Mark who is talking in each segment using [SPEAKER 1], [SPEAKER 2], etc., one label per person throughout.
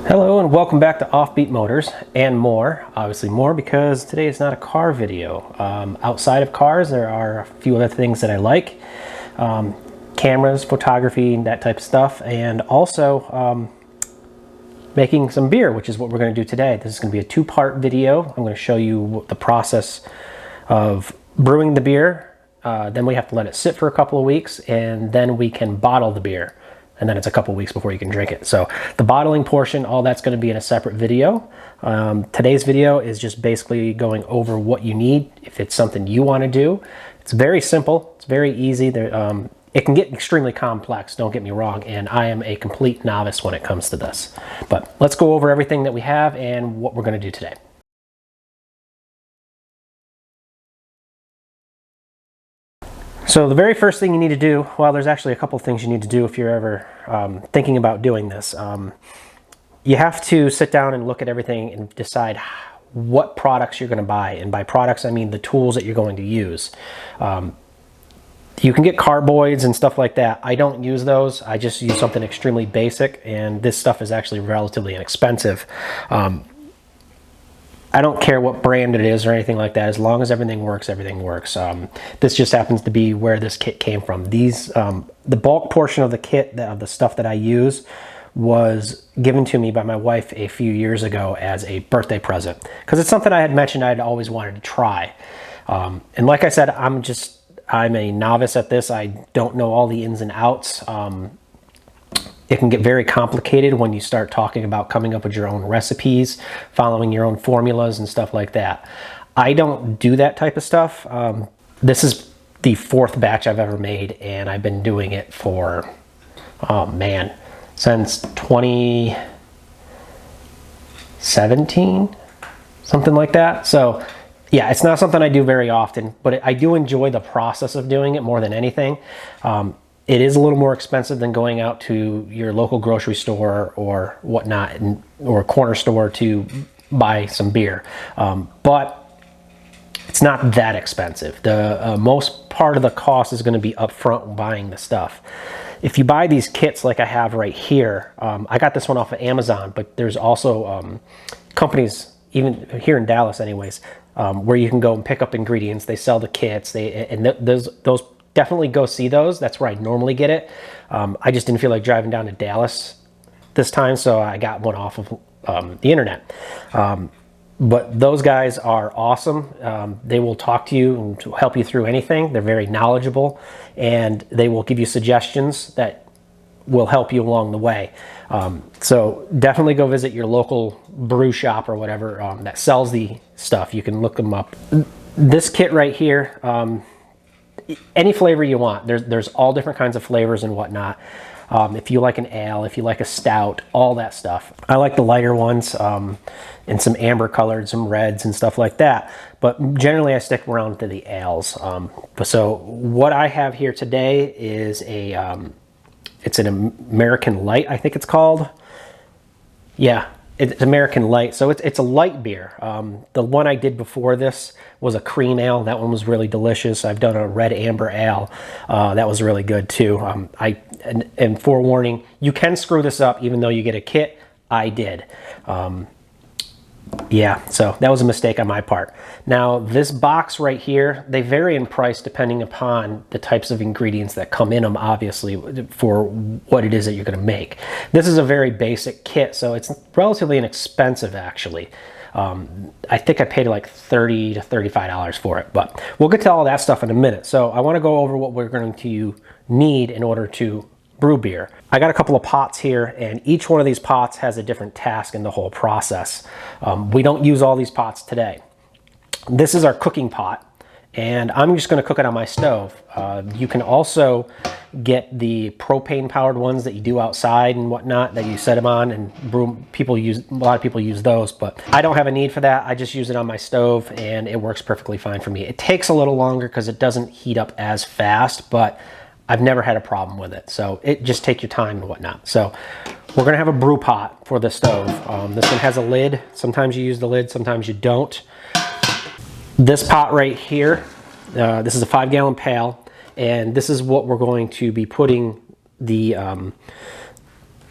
[SPEAKER 1] Hello and welcome back to Offbeat Motors and more. Obviously more because today is not a car video. Outside of cars there are a few other things that I like. Cameras, photography, that type of stuff, and also making some beer, which is what we're going to do today. This is going to be a two-part video. I'm going to show you the process of brewing the beer. Then we have to let it sit for a couple of weeks, and then we can bottle the beer. And then it's a couple weeks before you can drink it. So the bottling portion, all that's going to be in a separate video. Today's video is just basically going over what you need if it's something you want to do. It's very simple. It's very easy. It can get extremely complex, don't get me wrong, and I am a complete novice when it comes to this. But let's go over everything that we have and what we're going to do today. So the very first thing you need to do, well, there's actually a couple things you need to do if you're ever thinking about doing this. You have to sit down and look at everything and decide what products you're going to buy. And by products, I mean the tools that you're going to use. You can get carboids and stuff like that. I don't use those. I just use something extremely basic, and this stuff is actually relatively inexpensive. I don't care what brand it is or anything like that. As long as everything works, everything works. This just happens to be where this kit came from. The bulk portion of the kit, of the stuff that I use, was given to me by my wife a few years ago as a birthday present. Because it's something I had mentioned I'd always wanted to try. And like I said, I'm a novice at this. I don't know all the ins and outs. It can get very complicated when you start talking about coming up with your own recipes, following your own formulas and stuff like that. I don't do that type of stuff. This is the fourth batch I've ever made, and I've been doing it for, oh man, since 2017, something like that. So yeah, it's not something I do very often, but I do enjoy the process of doing it more than anything. It is a little more expensive than going out to your local grocery store or whatnot, or corner store to buy some beer. But it's not that expensive. The most part of the cost is going to be upfront buying the stuff. If you buy these kits like I have right here, I got this one off of Amazon, but there's also companies, even here in Dallas anyways, where you can go and pick up ingredients. They sell the kits, those definitely go see those. That's where I normally get it. I just didn't feel like driving down to Dallas this time, so I got one off of the internet. But those guys are awesome. They will talk to you and to help you through anything. They're very knowledgeable, and they will give you suggestions that will help you along the way. So definitely go visit your local brew shop or whatever that sells the stuff. You can look them up. This kit right here, any flavor you want. There's all different kinds of flavors and whatnot. If you like an ale, if you like a stout, all that stuff. I like the lighter ones, and some amber colored, some reds and stuff like that. But generally I stick around to the ales. So what I have here today is it's an American Light, I think it's called. Yeah. It's American Light, so it's a light beer. The one I did before this was a cream ale. That one was really delicious. I've done a red amber ale. That was really good too. And forewarning, you can screw this up even though you get a kit. I did. Yeah, so that was a mistake on my part. Now this box right here, they vary in price depending upon the types of ingredients that come in them, obviously, for what it is that you're going to make. This is a very basic kit, so it's relatively inexpensive actually. I think I paid like $30 to $35 for it, but we'll get to all that stuff in a minute. So I want to go over what we're going to need in order to brew beer. I got a couple of pots here, and each one of these pots has a different task in the whole process. We don't use all these pots today. This is our cooking pot, and I'm just going to cook it on my stove. You can also get the propane powered ones that you do outside and whatnot, that you set them on and brew. A lot of people use those, but I don't have a need for that. I just use it on my stove and it works perfectly fine for me. It takes a little longer because it doesn't heat up as fast, but I've never had a problem with it. So it just take your time and whatnot. So we're gonna have a brew pot for the stove. This one has a lid. Sometimes you use the lid, sometimes you don't. This pot right here, this is a 5-gallon pail, and this is what we're going to be putting the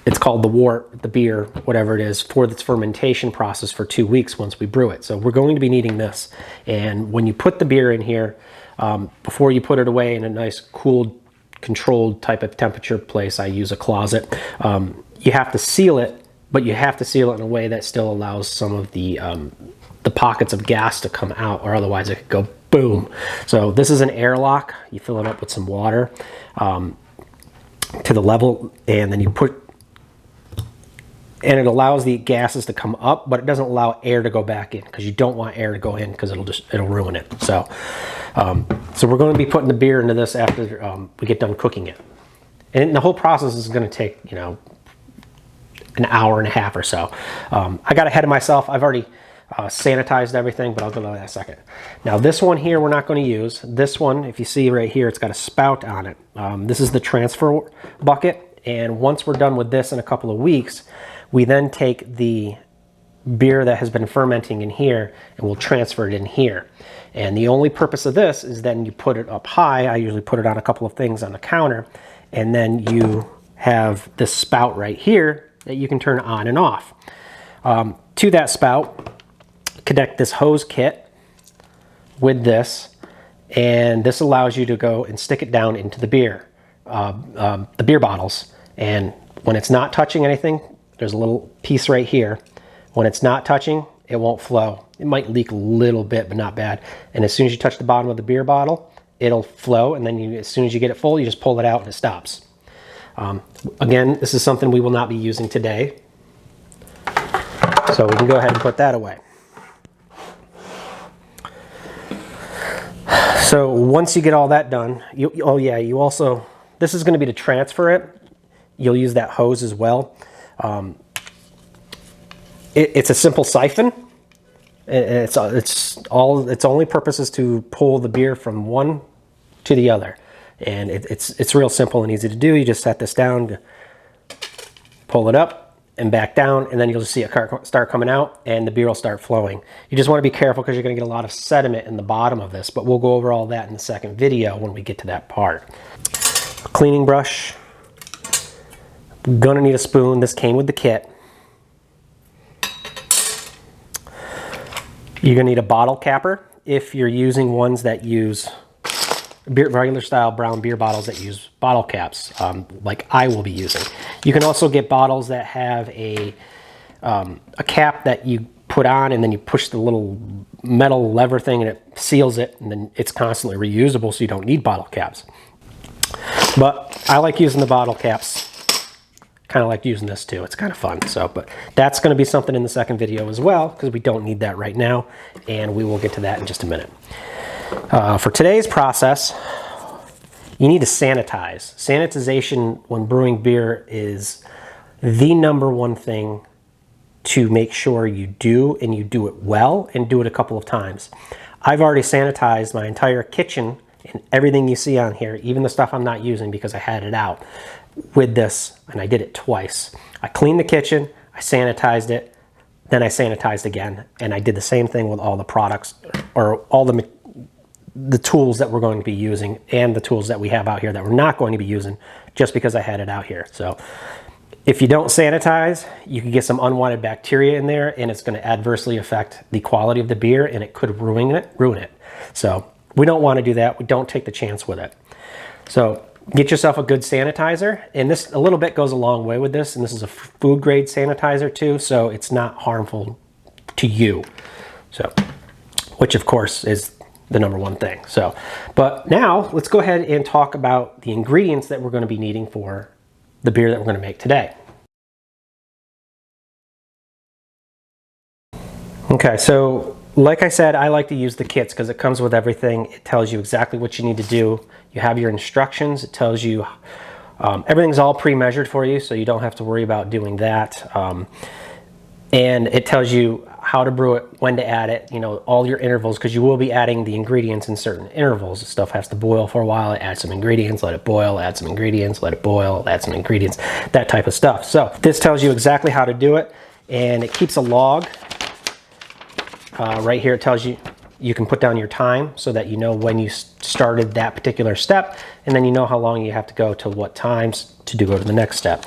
[SPEAKER 1] it's called the wort, the beer, whatever it is, for its fermentation process for 2 weeks once we brew it. So we're going to be needing this. And when you put the beer in here, before you put it away in a nice cool, controlled type of temperature place, I use a closet, you have to seal it, but you have to seal it in a way that still allows some of the pockets of gas to come out, or otherwise it could go boom. So this is an airlock. You fill it up with some water to the level, and then you put, and it allows the gases to come up, but it doesn't allow air to go back in, because you don't want air to go in, because it'll ruin it. So so we're going to be putting the beer into this after we get done cooking it, and the whole process is going to take, you know, an hour and a half or so. I got ahead of myself. I've already sanitized everything, but I'll go to that in a second. Now this one here we're not going to use. This one, if you see right here, it's got a spout on it. This is the transfer bucket, and once we're done with this in a couple of weeks, we then take the beer that has been fermenting in here and we'll transfer it in here. And the only purpose of this is then you put it up high. I usually put it on a couple of things on the counter, and then you have this spout right here that you can turn on and off. To that spout, connect this hose kit with this, and this allows you to go and stick it down into the beer bottles. And when it's not touching anything, there's a little piece right here. When it's not touching, it won't flow. It might leak a little bit, but not bad. And as soon as you touch the bottom of the beer bottle, it'll flow, and then as soon as you get it full, you just pull it out and it stops. Again, this is something we will not be using today, so we can go ahead and put that away. So once you get all that done, you also, this is going to be to transfer it. You'll use that hose as well. It's a simple siphon. Its only purpose is to pull the beer from one to the other, and it's real simple and easy to do. You just set this down, pull it up and back down, and then you'll just see it start coming out, and the beer will start flowing. You just want to be careful, because you're going to get a lot of sediment in the bottom of this, but we'll go over all that in the second video when we get to that part. Cleaning brush. Gonna need a spoon. This came with the kit. You're gonna need a bottle capper if you're using ones that use regular style brown beer bottles that use bottle caps, like I will be using. You can also get bottles that have a cap that you put on, and then you push the little metal lever thing and it seals it, and then it's constantly reusable, so you don't need bottle caps. But I like using the bottle caps. Kind of like using this too. It's kind of fun. So, but that's going to be something in the second video as well, because we don't need that right now, and we will get to that in just a minute. For today's process, you need to sanitize. Sanitization when brewing beer is the #1 thing to make sure you do, and you do it well, and do it a couple of times. I've already sanitized my entire kitchen and everything you see on here, even the stuff I'm not using because I had it out, with this, and I did it twice. I cleaned the kitchen, I sanitized it, then I sanitized again, and I did the same thing with all the products, or all the tools that we're going to be using, and the tools that we have out here that we're not going to be using, just because I had it out here. So if you don't sanitize, you can get some unwanted bacteria in there, and it's going to adversely affect the quality of the beer, and it could ruin it. So we don't want to do that. We don't take the chance with it. So get yourself a good sanitizer, and this a little bit goes a long way with this, and this is a food grade sanitizer too, so it's not harmful to you. So, which of course is the #1 thing. So, but now let's go ahead and talk about the ingredients that we're going to be needing for the beer that we're going to make today. Okay, so like I said, I like to use the kits because it comes with everything. It tells you exactly what you need to do. You have your instructions. It tells you everything's all pre-measured for you, so you don't have to worry about doing that. And it tells you how to brew it, when to add it, you know, all your intervals, because you will be adding the ingredients in certain intervals. The stuff has to boil for a while. Add some ingredients, let it boil, add some ingredients, let it boil, add some ingredients, that type of stuff. So this tells you exactly how to do it, and it keeps a log. Right here it tells you, you can put down your time so that you know when you started that particular step, and then you know how long you have to go to what times to go to the next step.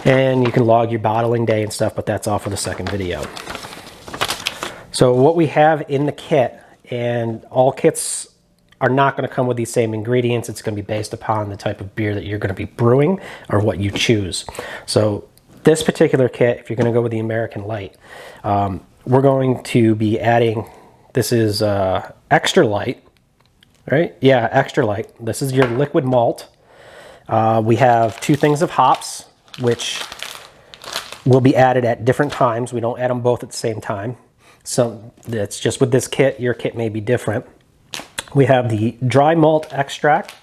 [SPEAKER 1] And you can log your bottling day and stuff, but that's all for the second video. So what we have in the kit, and all kits are not going to come with these same ingredients. It's going to be based upon the type of beer that you're going to be brewing or what you choose. So this particular kit, if you're going to go with the American Light, we're going to be adding, this is extra light, right? Yeah, extra light. This is your liquid malt. We have 2 things of hops, which will be added at different times. We don't add them both at the same time. So that's just with this kit. Your kit may be different. We have the dry malt extract.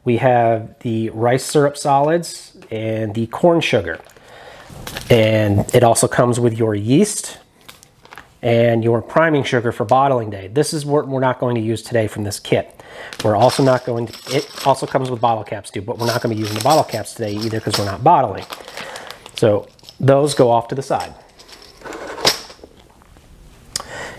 [SPEAKER 1] We have the rice syrup solids and the corn sugar. And it also comes with your yeast and your priming sugar for bottling day. This is what we're not going to use today from this kit. We're also not going to, it also comes with bottle caps too, but we're not going to be using the bottle caps today either because we're not bottling. So those go off to the side.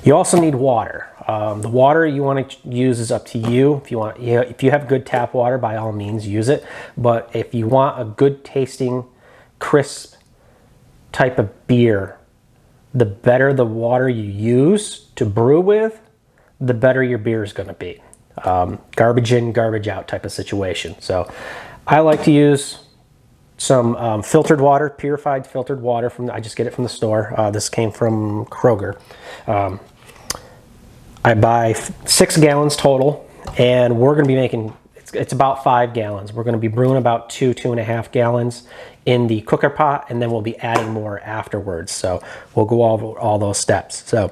[SPEAKER 1] You also need water. The water you want to use is up to you. If you have good tap water, by all means use it. But if you want a good tasting, crisp type of beer, the better the water you use to brew with, the better your beer is going to be. Garbage in, garbage out type of situation. So I like to use some filtered water, purified filtered water I just get it from the store. This came from Kroger. I buy 6 gallons total, and we're going to be making, it's about 5 gallons. We're going to be brewing about 2.5 gallons in the cooker pot, and then we'll be adding more afterwards. So we'll go over all those steps. So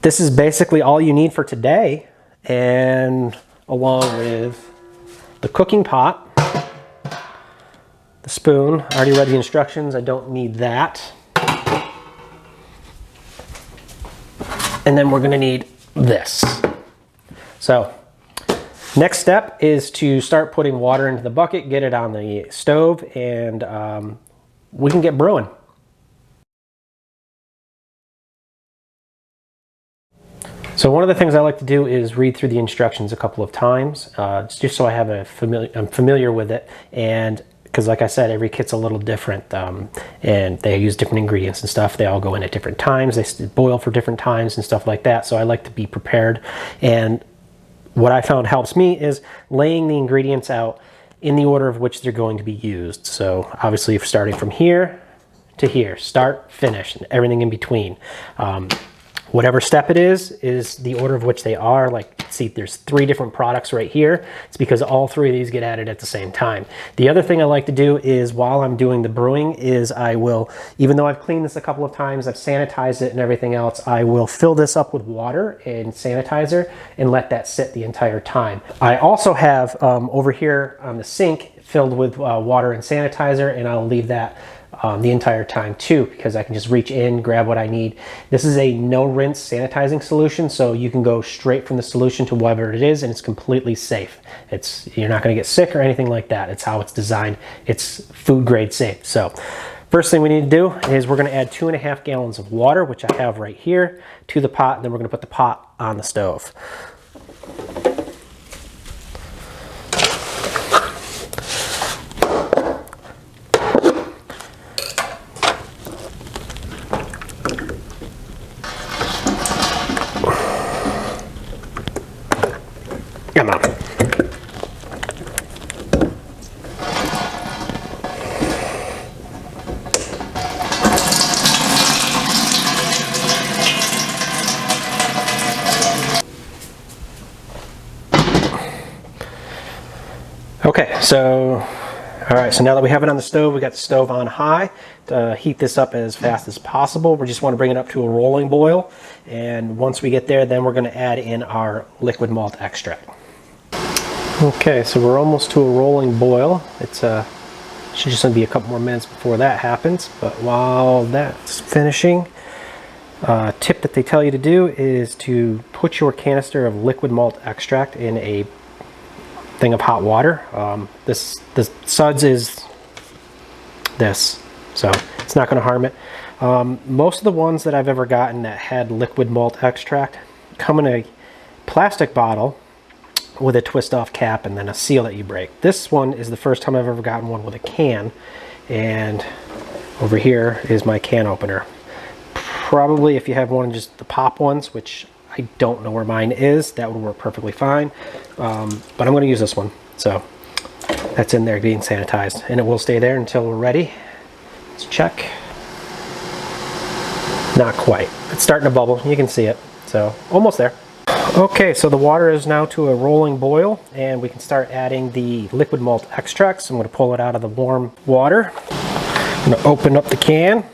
[SPEAKER 1] this is basically all you need for today, and along with the cooking pot, the spoon. I already read the instructions. I don't need that. And then we're going to need this. So next step is to start putting water into the bucket, get it on the stove, and we can get brewing. So one of the things I like to do is read through the instructions a couple of times, just so I have I'm familiar with it. And because like I said, every kit's a little different, and they use different ingredients and stuff. They all go in at different times. They boil for different times and stuff like that. So I like to be prepared. And what I found helps me is laying the ingredients out in the order of which they're going to be used. So obviously, if starting from here to here, start, finish, and everything in between. Whatever step it is the order of which they are. Like, see, there's 3 different products right here. It's because all 3 of these get added at the same time. The other thing I like to do is while I'm doing the brewing is I will, even though I've cleaned this a couple of times, I've sanitized it and everything else, I will fill this up with water and sanitizer and let that sit the entire time. I also have over here on the sink filled with water and sanitizer, and I'll leave that the entire time too, because I can just reach in, grab what I need. This is a no rinse sanitizing solution, so you can go straight from the solution to whatever it is, and it's completely safe. You're not going to get sick or anything like that. It's how it's designed. It's food grade safe. So first thing we need to do is we're going to add 2.5 gallons of water, which I have right here, to the pot, and then we're going to put the pot on the stove. Come on. Okay, so all right, so now that we have it on the stove, we got the stove on high to heat this up as fast as possible. We just want to bring it up to a rolling boil, and once we get there, then we're going to add in our liquid malt extract. Okay, so we're almost to a rolling boil. It's should just be a couple more minutes before that happens, but while that's finishing, tip that they tell you to do is to put your canister of liquid malt extract in a thing of hot water. The suds is this, so it's not going to harm it. Most of the ones that I've ever gotten that had liquid malt extract come in a plastic bottle with a twist off cap and then a seal that you break. This one is the first time I've ever gotten one with a can, and over here is my can opener. Probably if you have one of just the pop ones, which I don't know where mine is, that would work perfectly fine. But I'm going to use this one. So that's in there being sanitized, and it will stay there until we're ready. Let's check. Not quite. It's starting to bubble. You can see it. So almost there. Okay, so the water is now to a rolling boil, and we can start adding the liquid malt extracts. I'm going to pull it out of the warm water. I'm going to open up the can.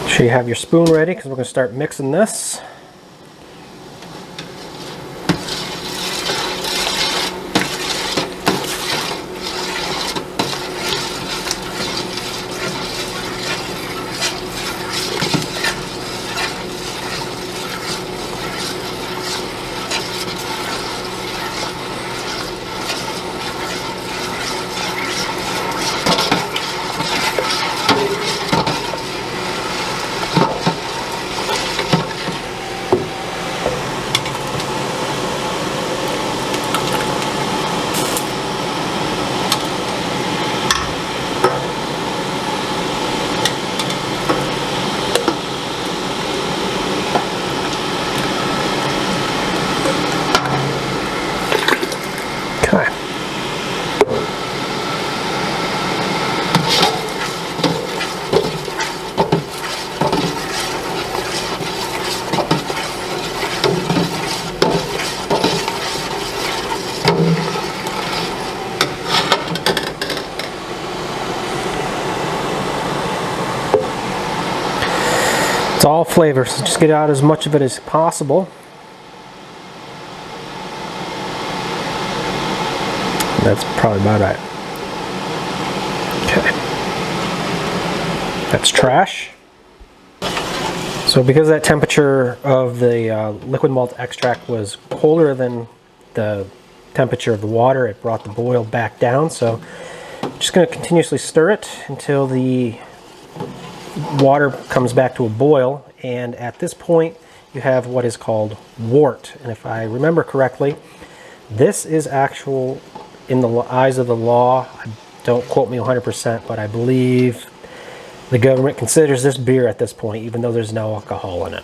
[SPEAKER 1] Make sure you have your spoon ready because we're going to start mixing this. It's all flavor, so just get out as much of it as possible. That's probably about right. Okay. That's trash. So because that temperature of the liquid malt extract was colder than the temperature of the water, it brought the boil back down. So I'm just going to continuously stir it until the water comes back to a boil, and at this point you have what is called wort. And if I remember correctly, this is actual, in the eyes of the law, don't quote me 100%, but I believe the government considers this beer at this point, even though there's no alcohol in it.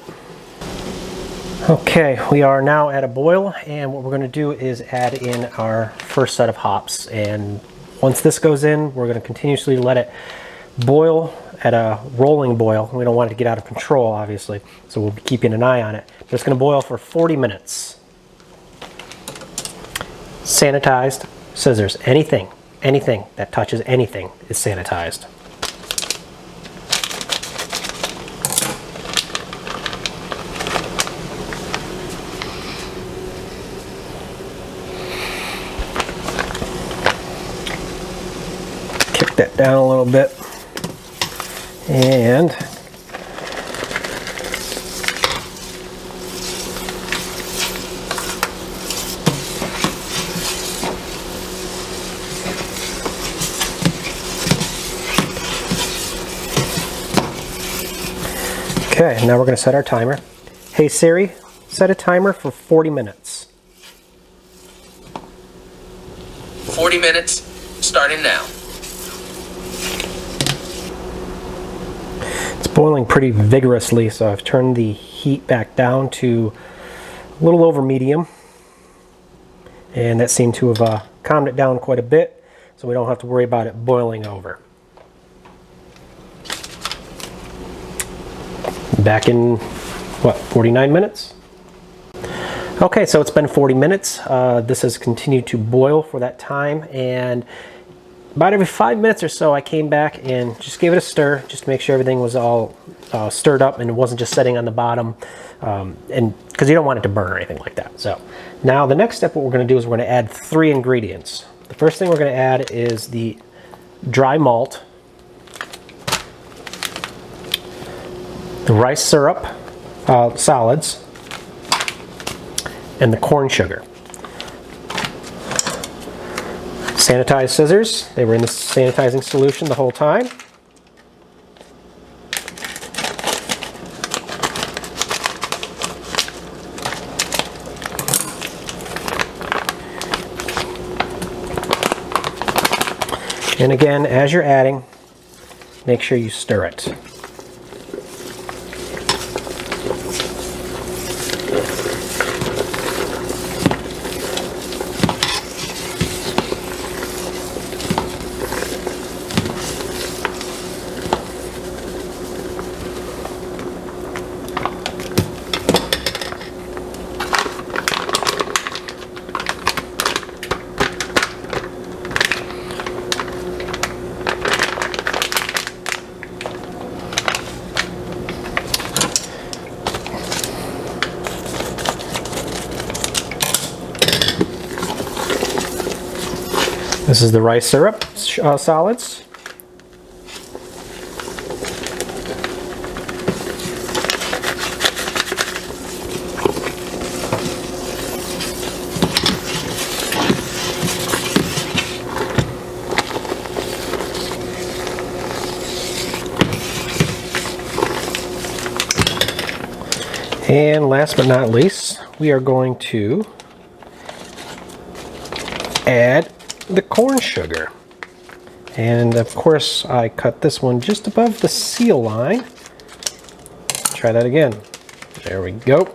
[SPEAKER 1] Okay, we are now at a boil, and what we're going to do is add in our first set of hops. And once this goes in, we're going to continuously let it boil at a rolling boil. We don't want it to get out of control, obviously, so we'll be keeping an eye on it. But it's going to boil for 40 minutes. Sanitized scissors. Anything that touches anything is sanitized. Kick that down a little bit. And okay, now we're going to set our timer. Hey Siri, set a timer for 40 minutes.
[SPEAKER 2] 40 minutes, starting now.
[SPEAKER 1] It's boiling pretty vigorously, so I've turned the heat back down to a little over medium, and that seemed to have calmed it down quite a bit, so we don't have to worry about it boiling over. Back in, what, 49 minutes? Okay, so it's been 40 minutes. This has continued to boil for that time, and about every 5 minutes or so I came back and just gave it a stir, just to make sure everything was all stirred up and it wasn't just sitting on the bottom, and because you don't want it to burn or anything like that. So now the next step, what we're going to do is we're going to add 3 ingredients. The first thing we're going to add is the dry malt, the rice syrup, solids, and the corn sugar. Sanitized scissors. They were in the sanitizing solution the whole time. And again, as you're adding, make sure you stir it. This is the rice syrup solids. And last but not least, we are going to add the corn sugar. And of course, I cut this one just above the seal line. Try that again. There we go.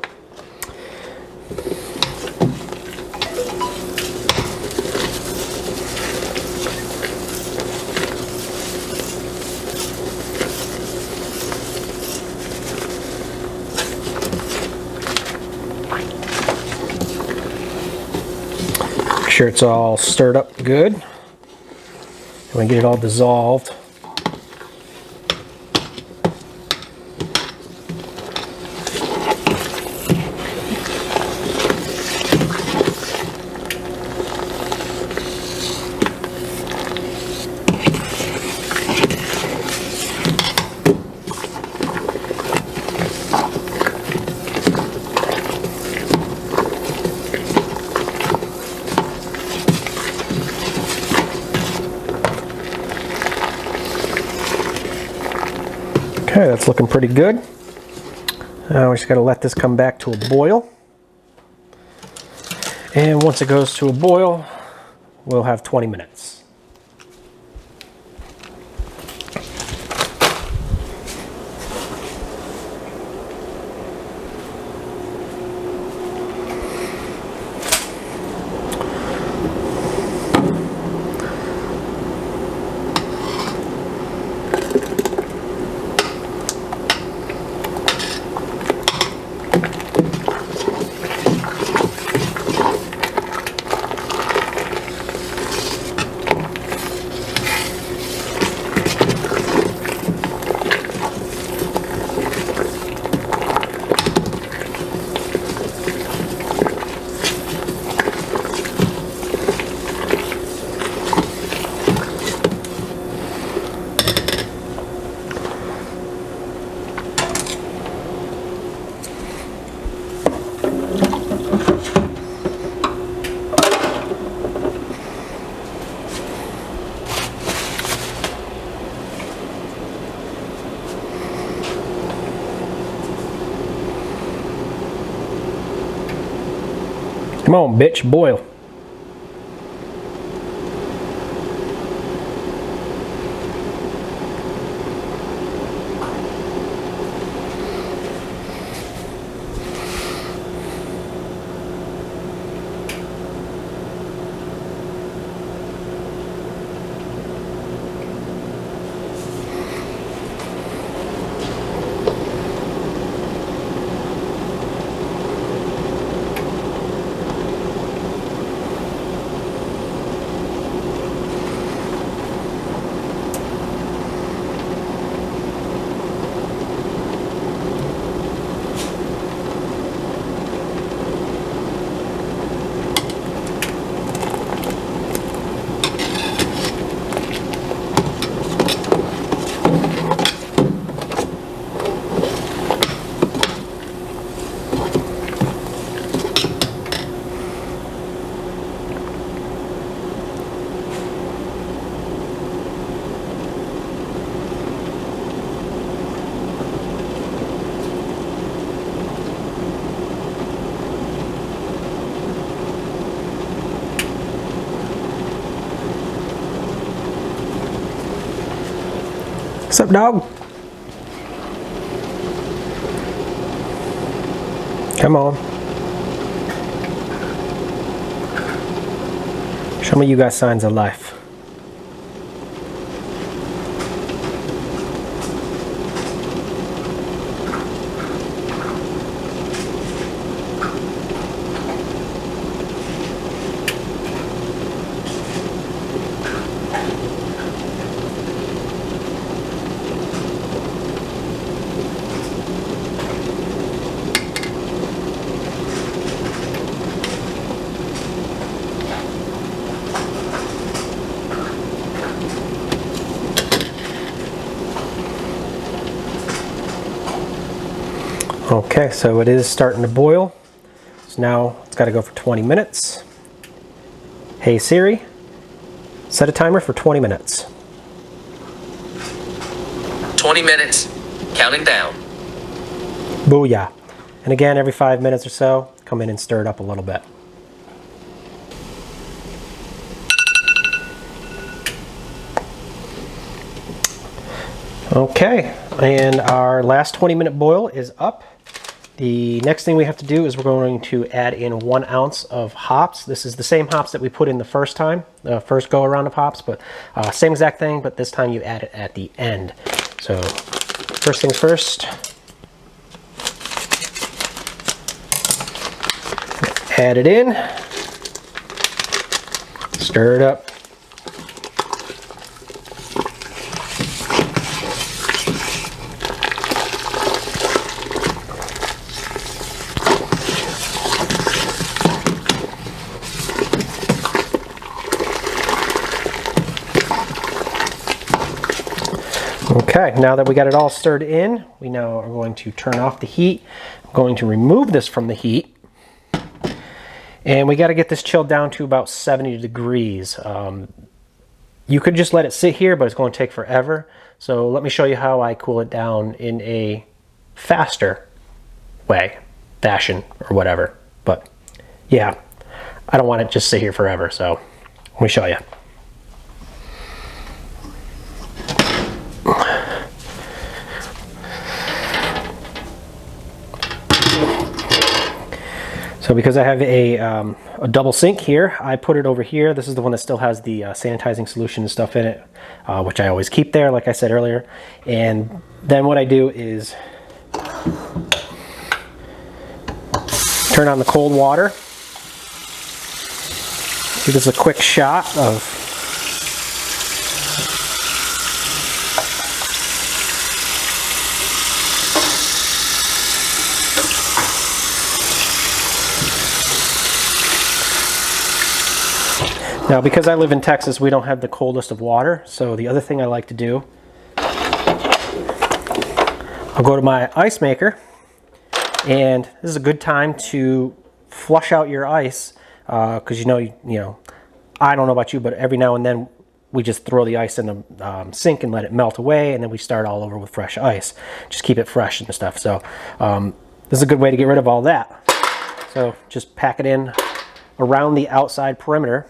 [SPEAKER 1] Make sure it's all stirred up good. And we get it all dissolved. Okay, that's looking pretty good. Now we just got to let this come back to a boil. And once it goes to a boil, we'll have 20 minutes. Come on, bitch, boil. What's up, dog? Come on. Show me you got signs of life. Okay, so it is starting to boil. So now it's got to go for 20 minutes. Hey Siri, set a timer for 20 minutes.
[SPEAKER 2] 20 minutes. Counting down.
[SPEAKER 1] Booyah. And again, every 5 minutes or so, come in and stir it up a little bit. Okay, and our last 20-minute boil is up. The next thing we have to do is we're going to add in 1 ounce of hops. This is the same hops that we put in the first time, the first go around of hops, but same exact thing, but this time you add it at the end. So first things first, add it in, stir it up. Okay, now that we got it all stirred in, we now are going to turn off the heat. I'm going to remove this from the heat. And we got to get this chilled down to about 70 degrees. You could just let it sit here, but it's going to take forever. So let me show you how I cool it down in a faster way, fashion, or whatever. But yeah, I don't want it just sit here forever, so let me show you. So because I have a double sink here, I put it over here. This is the one that still has the sanitizing solution and stuff in it, which I always keep there, like I said earlier. And then what I do is turn on the cold water. Give this a quick shot of Now, because I live in Texas, we don't have the coldest of water. So the other thing I like to do, I'll go to my ice maker, and this is a good time to flush out your ice, because you know, I don't know about you, but every now and then we just throw the ice in the sink and let it melt away, and then we start all over with fresh ice. Just keep it fresh and stuff. So this is a good way to get rid of all that. So just pack it in around the outside perimeter.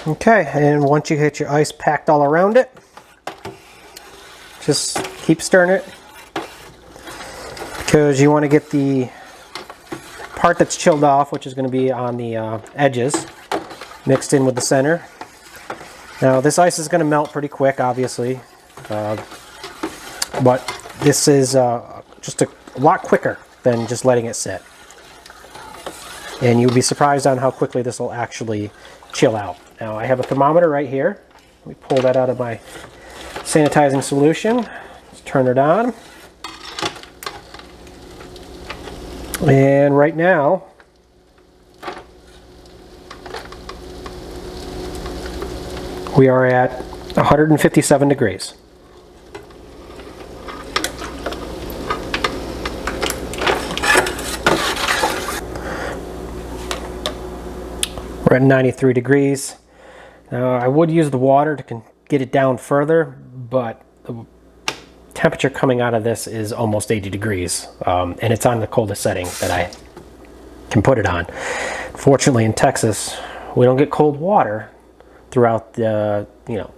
[SPEAKER 1] Okay, and once you get your ice packed all around it, just keep stirring it, because you want to get the part that's chilled off, which is going to be on the edges, mixed in with the center. Now this ice is going to melt pretty quick, obviously, but this is just a lot quicker than just letting it sit. And you'll be surprised on how quickly this will actually chill out. Now I have a thermometer right here. Let me pull that out of my sanitizing solution. Let's turn it on. And right now, we are at 157 degrees. We're at 93 degrees. Now I would use the water to get it down further, but temperature coming out of this is almost 80 degrees, and it's on the coldest setting that I can put it on. Fortunately, in Texas, we don't get cold water throughout the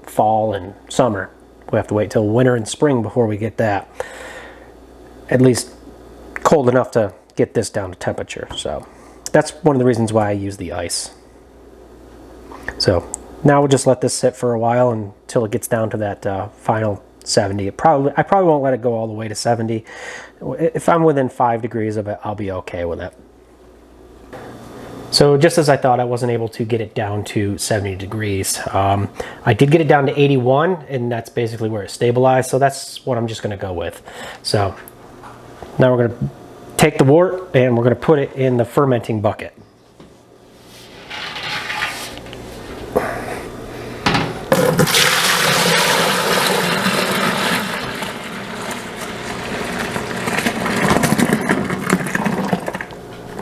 [SPEAKER 1] fall and summer. We have to wait till winter and spring before we get that, at least cold enough to get this down to temperature. So that's one of the reasons why I use the ice. So now we'll just let this sit for a while until it gets down to that final 70. I probably won't let it go all the way to 70. If I'm within 5 degrees of it, I'll be okay with it. So just as I thought, I wasn't able to get it down to 70 degrees. I did get it down to 81, and that's basically where it stabilized. So that's what I'm just going to go with. So now we're going to take the wort and we're going to put it in the fermenting bucket.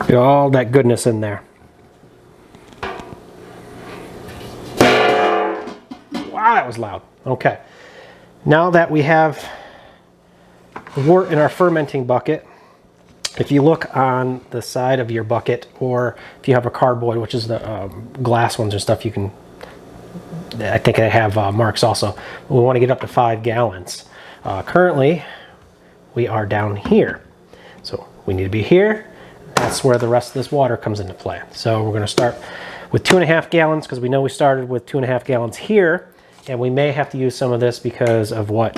[SPEAKER 1] Get all that goodness in there. Wow, that was loud. Okay. Now that we have the wort in our fermenting bucket, if you look on the side of your bucket, or if you have a cardboard, which is the glass ones and stuff, you can, I think I have marks also. We want to get up to 5 gallons. Currently, we are down here. So we need to be here. That's where the rest of this water comes into play. So we're going to start with 2.5 gallons because we know we started with 2.5 gallons here, and we may have to use some of this because of what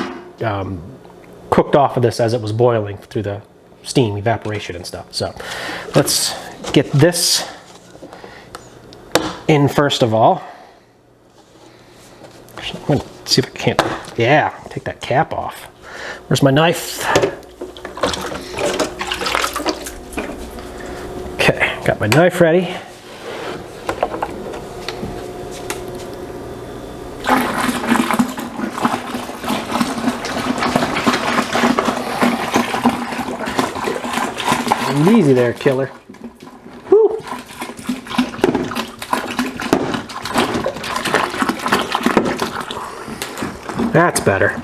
[SPEAKER 1] cooked off of this as it was boiling through the steam evaporation and stuff. So let's get this in first of all. I'm going to see if I can't, yeah, take that cap off. Where's my knife? Okay, got my knife ready. Easy there, killer. Woo. That's better.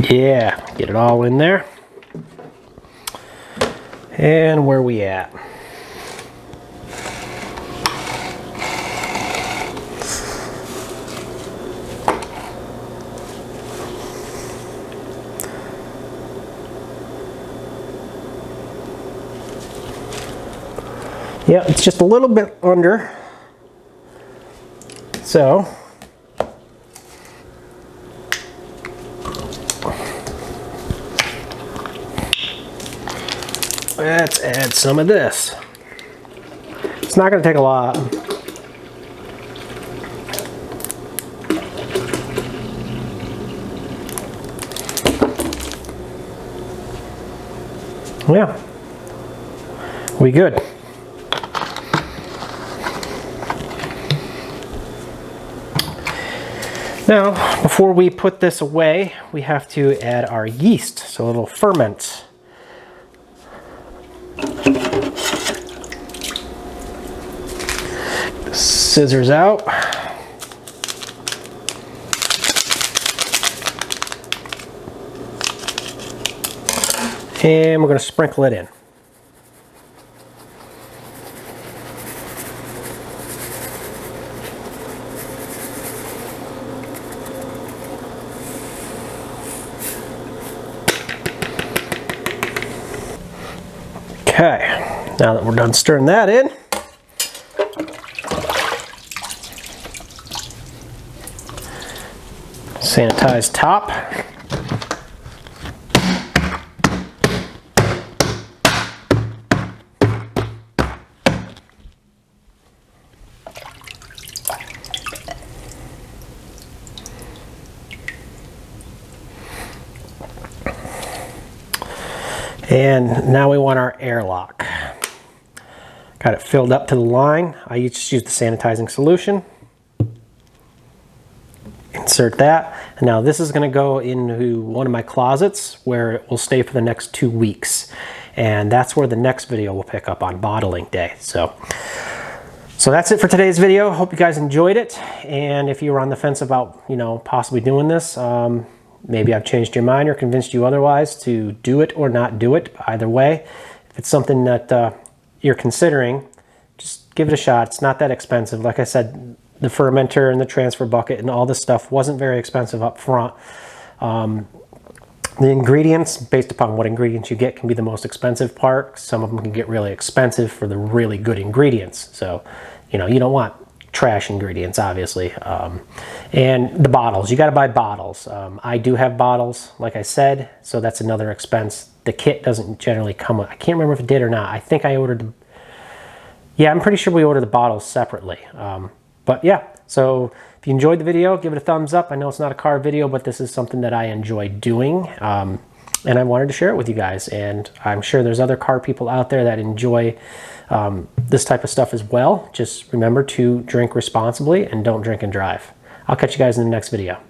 [SPEAKER 1] Yeah, get it all in there. And where we at? Yeah, it's just a little bit under. So let's add some of this. It's not going to take a lot. Yeah, we good. Now, before we put this away, we have to add our yeast, so it'll ferment. Scissors out. And we're going to sprinkle it in. Okay, now that we're done stirring that in, sanitize top. And now we want our airlock. Got it filled up to the line. I just use the sanitizing solution. Insert that. And now this is going to go into one of my closets where it will stay for the next 2 weeks. And that's where the next video will pick up on bottling day. So that's it for today's video. Hope you guys enjoyed it. And if you were on the fence about, possibly doing this, maybe I've changed your mind or convinced you otherwise to do it or not do it. Either way, if it's something that you're considering, just give it a shot. It's not that expensive. Like I said, the fermenter and the transfer bucket and all this stuff wasn't very expensive up front. The ingredients, based upon what ingredients you get, can be the most expensive part. Some of them can get really expensive for the really good ingredients. So, you don't want trash ingredients, obviously. And the bottles, you got to buy bottles. I do have bottles, like I said, so that's another expense. The kit doesn't generally come with, I can't remember if it did or not. I think I ordered them. Yeah, I'm pretty sure we ordered the bottles separately. But yeah, so if you enjoyed the video, give it a thumbs up. I know it's not a car video, but this is something that I enjoy doing. And I wanted to share it with you guys. And I'm sure there's other car people out there that enjoy this type of stuff as well. Just remember to drink responsibly and don't drink and drive. I'll catch you guys in the next video.